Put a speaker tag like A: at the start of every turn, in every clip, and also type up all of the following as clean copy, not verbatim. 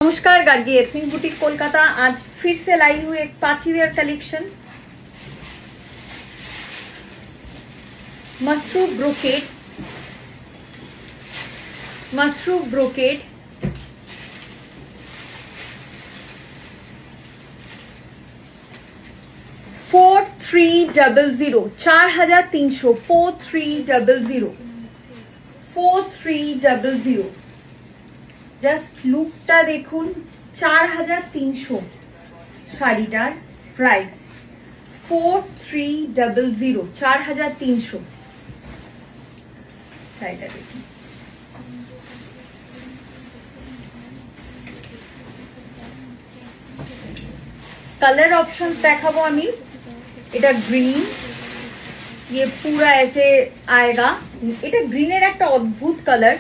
A: नमस्कार, Gargi ethnic boutique Kolkata आज फिर से लाई हुई एक party wear collection. Mashru brocade 4300 4300 4300 just লুকটা দেখুন। 4300 শাড়িটার প্রাইস 4300 4300 শাড়িটা দেখুন। कलर ऑप्शन देखाबो आमी। এটা ग्रीन, ये पूरा ऐसे आएगा। এটা গ্রিনের একটা অদ্ভুত কালার,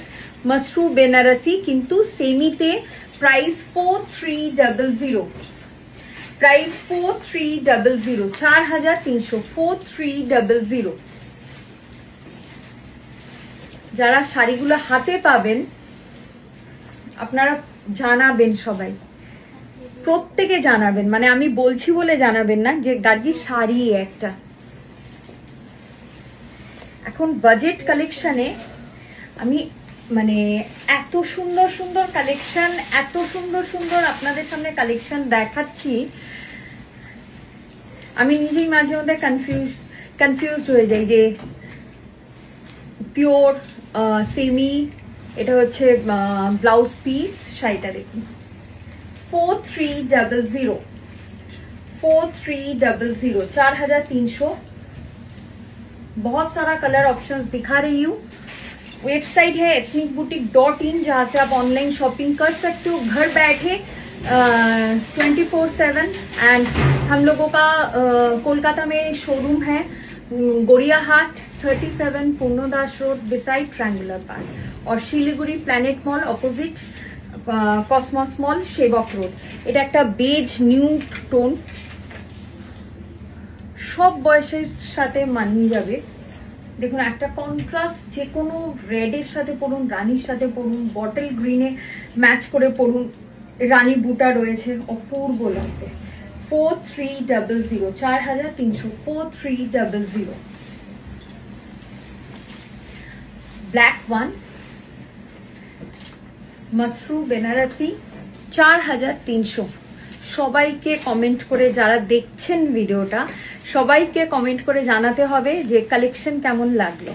A: मसरू बेनारसी किंतु सेमीते। Price 4300 price 4300 4300 4300। যারা শাড়িগুলো হাতে পাবেন আপনারা জানাবেন, সবাই প্রত্যেকে জানাবেন, মানে আমি বলছি বলে জানাবেন না যে গার্গি শাড়ি একটা। এখন বাজেট কালেকশনে আমি মানে এত সুন্দর সুন্দর কালেকশন, এত সুন্দর সুন্দর আপনাদের সামনে কালেকশন দেখাচ্ছি, আমি নিজেই মাঝে মধ্যে কনফিউজ হয়ে যাই যে পিওর সেমি, এটা হচ্ছে ব্লাউজ পিস। শাড়িটা দেখুন 4300 4300 बहुत सारा कलर ऑप्शंस दिखा रही हूँ। वेबसाइट है ethnicboutique.in, जहाँ से आप ऑनलाइन शॉपिंग कर सकते हो घर बैठे 24/7। एंड हम लोगों का कोलकाता में शोरूम है Gariahat 37 Purnadas road beside triangular park, और Siliguri planet mall opposite Cosmos mall Sevoke road. এটা একটা বেজ নিউড টোন, সব বয়সের সাথে মানিয়ে যাবে। দেখুন একটা কন্ট্রাস্ট, যে কোনো রেডের সাথে পরুন, রানীর সাথে পরুন, বটল গ্রিনে ম্যাচ করে পরুন, রানী বুটা রয়েছে, অপূর্ব লাগবে। 4300 4300 4300। Black one Mashru Banarasi 4300। সবাইকে কমেন্ট করে, যারা দেখছেন ভিডিওটা সবাইকে কমেন্ট করে জানাতে হবে যে কালেকশন কেমন লাগলো।